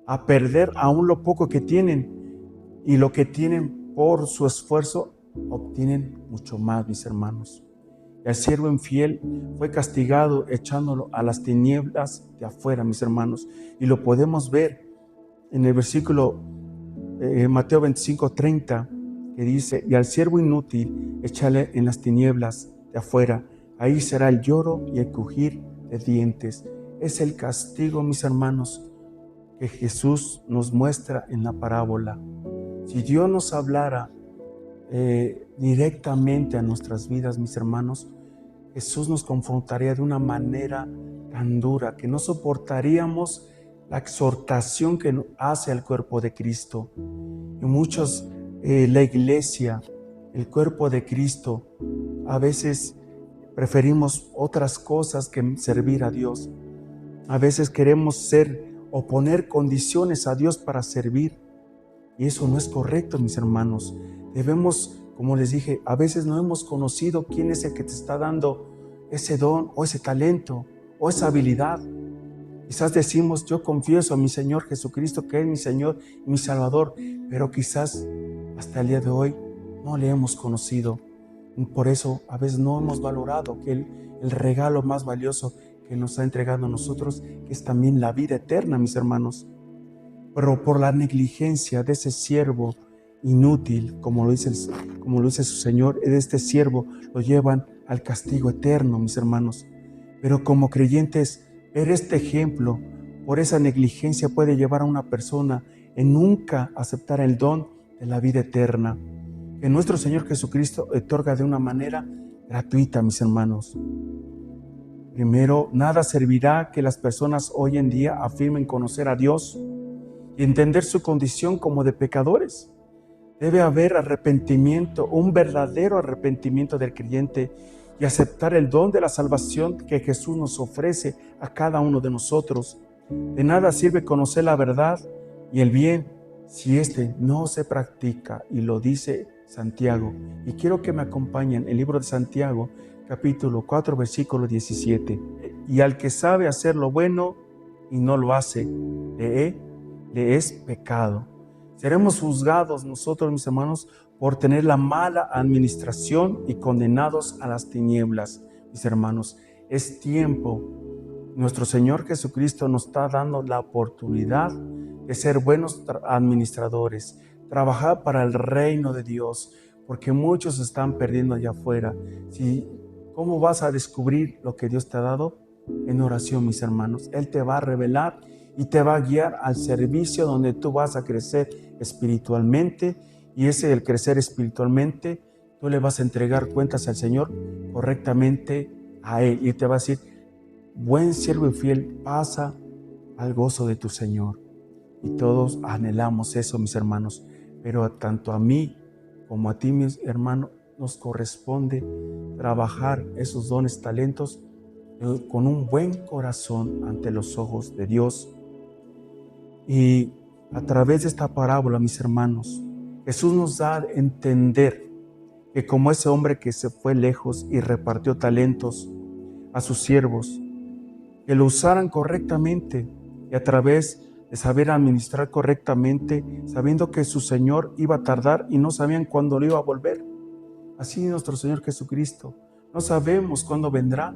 a perder aún lo poco que tienen, y lo que tienen por su esfuerzo obtienen mucho más, mis hermanos. El siervo infiel fue castigado echándolo a las tinieblas de afuera, mis hermanos, y lo podemos ver en el versículo Mateo 25, 30, que dice: y al siervo inútil échale en las tinieblas de afuera, ahí será el lloro y el crujir de dientes. Es el castigo, mis hermanos, que Jesús nos muestra en la parábola. Si Dios nos hablara directamente a nuestras vidas, mis hermanos, Jesús nos confrontaría de una manera tan dura que no soportaríamos la exhortación que hace al cuerpo de Cristo. Y muchos, la iglesia, el cuerpo de Cristo, a veces preferimos otras cosas que servir a Dios. A veces queremos ser o poner condiciones a Dios para servir, y eso no es correcto, mis hermanos. Debemos, como les dije, a veces no hemos conocido quién es el que te está dando ese don o ese talento o esa habilidad. Quizás decimos: yo confieso a mi Señor Jesucristo que es mi Señor y mi Salvador, pero quizás hasta el día de hoy no le hemos conocido. Por eso a veces no hemos valorado que el regalo más valioso que nos ha entregado a nosotros, que es también la vida eterna, mis hermanos. Pero por la negligencia de ese siervo inútil, como lo dice su Señor, de este siervo lo llevan al castigo eterno, mis hermanos. Pero como creyentes, ver este ejemplo, por esa negligencia, puede llevar a una persona en nunca aceptar el don de la vida eterna, que nuestro Señor Jesucristo otorga de una manera gratuita, mis hermanos. Primero, nada servirá que las personas hoy en día afirmen conocer a Dios y entender su condición como de pecadores. Debe haber arrepentimiento, un verdadero arrepentimiento del creyente, y aceptar el don de la salvación que Jesús nos ofrece a cada uno de nosotros. De nada sirve conocer la verdad y el bien si éste no se practica, y lo dice Santiago. Y quiero que me acompañen el libro de Santiago, capítulo 4, versículo 17. Y al que sabe hacer lo bueno y no lo hace, le es pecado. Seremos juzgados nosotros, mis hermanos, por tener la mala administración y condenados a las tinieblas. Mis hermanos, es tiempo. Nuestro Señor Jesucristo nos está dando la oportunidad de ser buenos administradores, trabajar para el reino de Dios, porque muchos están perdiendo allá afuera. ¿Cómo vas a descubrir lo que Dios te ha dado? En oración, mis hermanos. Él te va a revelar y te va a guiar al servicio donde tú vas a crecer espiritualmente, y el crecer espiritualmente tú le vas a entregar cuentas al Señor correctamente a Él. Y te va a decir, buen siervo y fiel, pasa al gozo de tu Señor. Y todos anhelamos eso, mis hermanos. Pero tanto a mí como a ti, mis hermanos, nos corresponde trabajar esos dones, talentos, con un buen corazón ante los ojos de Dios. Y a través de esta parábola, mis hermanos, Jesús nos da a entender que como ese hombre que se fue lejos y repartió talentos a sus siervos, que lo usaran correctamente y a través de saber administrar correctamente, sabiendo que su Señor iba a tardar y no sabían cuándo lo iba a volver. Así nuestro Señor Jesucristo, no sabemos cuándo vendrá,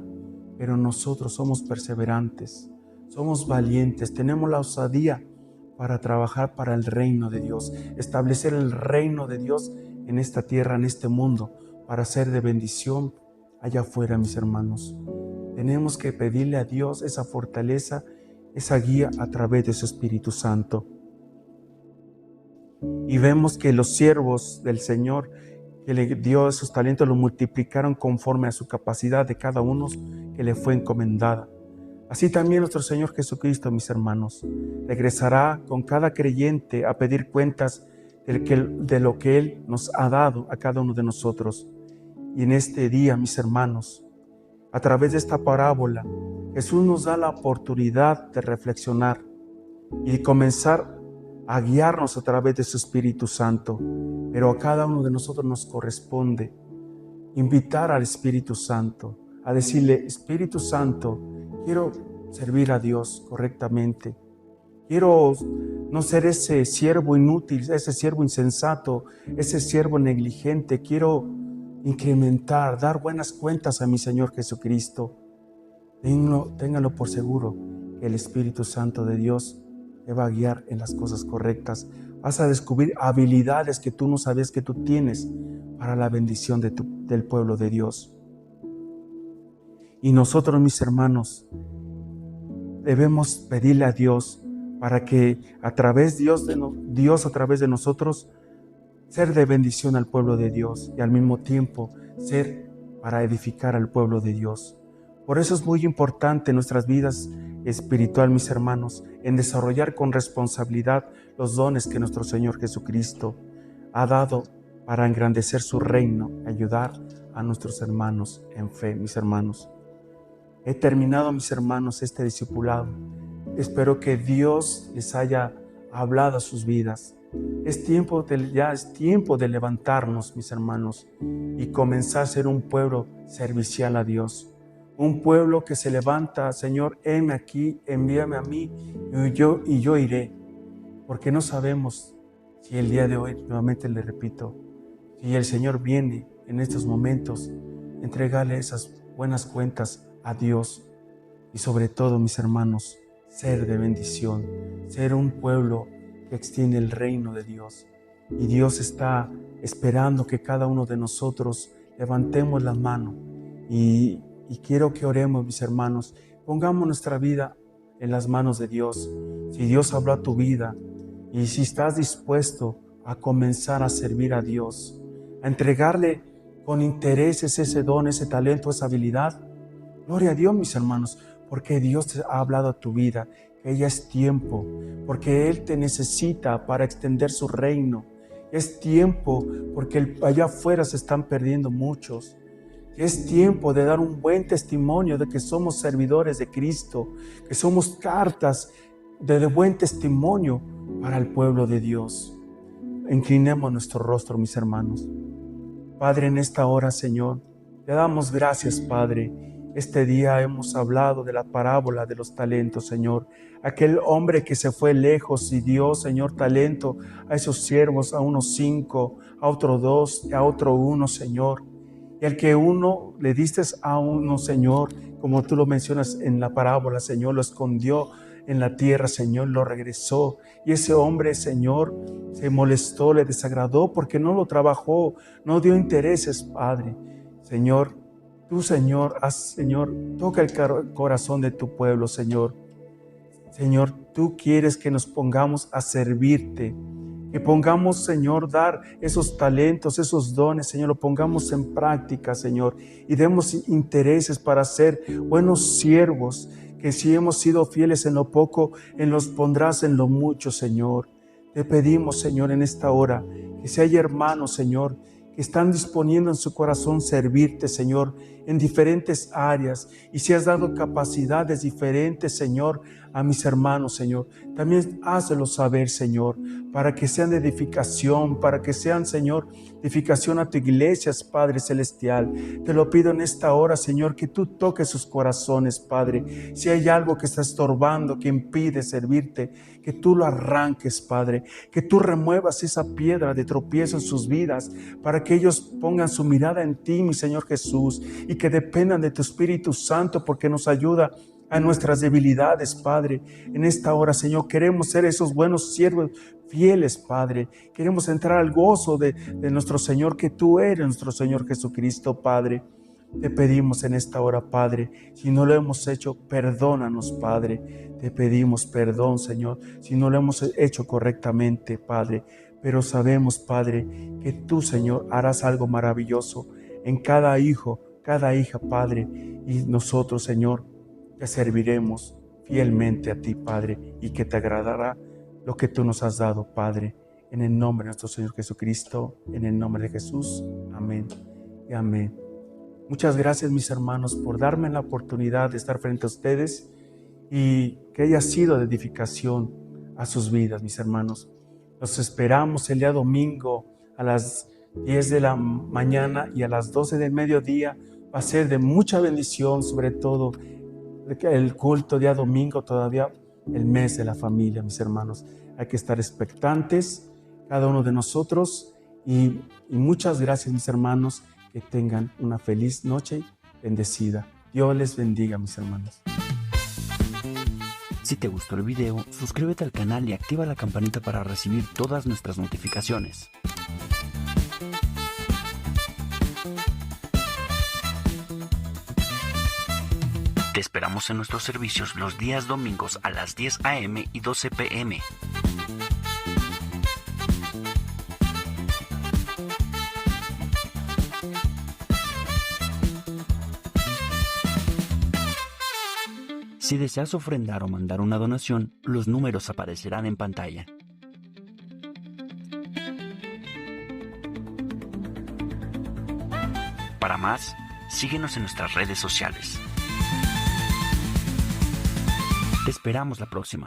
pero nosotros somos perseverantes, somos valientes, tenemos la osadía para trabajar para el reino de Dios, establecer el reino de Dios en esta tierra, en este mundo, para ser de bendición allá afuera, mis hermanos. Tenemos que pedirle a Dios esa fortaleza, esa guía a través de su Espíritu Santo. Y vemos que los siervos del Señor que le dio esos talentos lo multiplicaron conforme a su capacidad de cada uno que le fue encomendada. Así también nuestro Señor Jesucristo, mis hermanos, regresará con cada creyente a pedir cuentas de lo que Él nos ha dado a cada uno de nosotros. Y en este día, mis hermanos, a través de esta parábola, Jesús nos da la oportunidad de reflexionar y de comenzar a guiarnos a través de su Espíritu Santo. Pero a cada uno de nosotros nos corresponde invitar al Espíritu Santo, a decirle, Espíritu Santo, quiero servir a Dios correctamente. Quiero no ser ese siervo inútil, ese siervo insensato, ese siervo negligente. Quiero incrementar, dar buenas cuentas a mi Señor Jesucristo. Ténganlo por seguro que el Espíritu Santo de Dios te va a guiar en las cosas correctas. Vas a descubrir habilidades que tú no sabías que tú tienes para la bendición del pueblo de Dios. Y nosotros, mis hermanos, debemos pedirle a Dios para que a través Dios a través de nosotros, ser de bendición al pueblo de Dios y al mismo tiempo ser para edificar al pueblo de Dios. Por eso es muy importante en nuestras vidas espiritual, mis hermanos, en desarrollar con responsabilidad los dones que nuestro Señor Jesucristo ha dado para engrandecer su reino, ayudar a nuestros hermanos en fe, mis hermanos. He terminado, mis hermanos, este discipulado. Espero que Dios les haya hablado a sus vidas. Ya es tiempo de levantarnos, mis hermanos, y comenzar a ser un pueblo servicial a Dios. Un pueblo que se levanta, Señor, heme aquí, envíame a mí, y yo iré. Porque no sabemos si el día de hoy, nuevamente le repito, si el Señor viene en estos momentos, entregarle esas buenas cuentas a Dios. Y sobre todo, mis hermanos, ser de bendición, ser un pueblo que extiende el reino de Dios. Y Dios está esperando que cada uno de nosotros levantemos la mano y quiero que oremos, mis hermanos, pongamos nuestra vida en las manos de Dios. Si Dios habló a tu vida y si estás dispuesto a comenzar a servir a Dios, a entregarle con intereses ese don, ese talento, esa habilidad, gloria a Dios, mis hermanos, porque Dios te ha hablado a tu vida, que ya es tiempo, porque Él te necesita para extender su reino. Es tiempo, porque allá afuera se están perdiendo muchos. Es tiempo de dar un buen testimonio de que somos servidores de Cristo, que somos cartas de buen testimonio para el pueblo de Dios. Inclinemos nuestro rostro, mis hermanos. Padre, en esta hora, Señor, te damos gracias, Padre. Este día hemos hablado de la parábola de los talentos, Señor. Aquel hombre que se fue lejos y dio, Señor, talento a esos siervos, a unos 5, a otros 2, a otro 1, Señor. Y al que uno le diste a uno, Señor, como tú lo mencionas en la parábola, Señor, lo escondió en la tierra, Señor, lo regresó. Y ese hombre, Señor, se molestó, le desagradó porque no lo trabajó, no dio intereses, Padre. Señor, tú, Señor, toca el corazón de tu pueblo, Señor. Señor, tú quieres que nos pongamos a servirte, Que pongamos, Señor, dar esos talentos, esos dones, Señor, lo pongamos en práctica, Señor, y demos intereses para ser buenos siervos, que si hemos sido fieles en lo poco, los pondrás en lo mucho, Señor. Te pedimos, Señor, en esta hora, que si hay hermanos, Señor, que están disponiendo en su corazón servirte, Señor, en diferentes áreas, y si has dado capacidades diferentes, Señor, a mis hermanos, Señor, también hácelo saber, Señor, para que sean de edificación, para que sean, Señor, edificación a tu iglesia, Padre Celestial. Te lo pido en esta hora, Señor, que tú toques sus corazones, Padre. Si hay algo que está estorbando, que impide servirte, que tú lo arranques, Padre, que tú remuevas esa piedra de tropiezo en sus vidas, para que ellos pongan su mirada en ti, mi Señor Jesús, y que dependan de tu Espíritu Santo, porque nos ayuda a nuestras debilidades, Padre. En esta hora, Señor, queremos ser esos buenos siervos fieles, Padre. Queremos entrar al gozo de nuestro Señor, que tú eres nuestro Señor Jesucristo, Padre. Te pedimos en esta hora, Padre, si no lo hemos hecho, perdónanos, Padre. Te pedimos perdón, Señor, si no lo hemos hecho correctamente, Padre. Pero sabemos, Padre, que tú, Señor, harás algo maravilloso en cada hijo, cada hija, Padre. Y nosotros, Señor, te serviremos fielmente a ti, Padre, y que te agradará lo que tú nos has dado, Padre. En el nombre de nuestro Señor Jesucristo, en el nombre de Jesús. Amén y amén. Muchas gracias, mis hermanos, por darme la oportunidad de estar frente a ustedes y que haya sido de edificación a sus vidas, mis hermanos. Los esperamos el día domingo a las 10 de la mañana y a las 12 del mediodía. Va a ser de mucha bendición, sobre todo el culto día domingo, todavía el mes de la familia, mis hermanos. Hay que estar expectantes, cada uno de nosotros, y muchas gracias, mis hermanos. Que tengan una feliz noche bendecida. Dios les bendiga, mis hermanos. Si te gustó el video, suscríbete al canal y activa la campanita para recibir todas nuestras notificaciones. Te esperamos en nuestros servicios los días domingos a las 10 a.m. y 12 p.m. Si deseas ofrendar o mandar una donación, los números aparecerán en pantalla. Para más, síguenos en nuestras redes sociales. Te esperamos la próxima.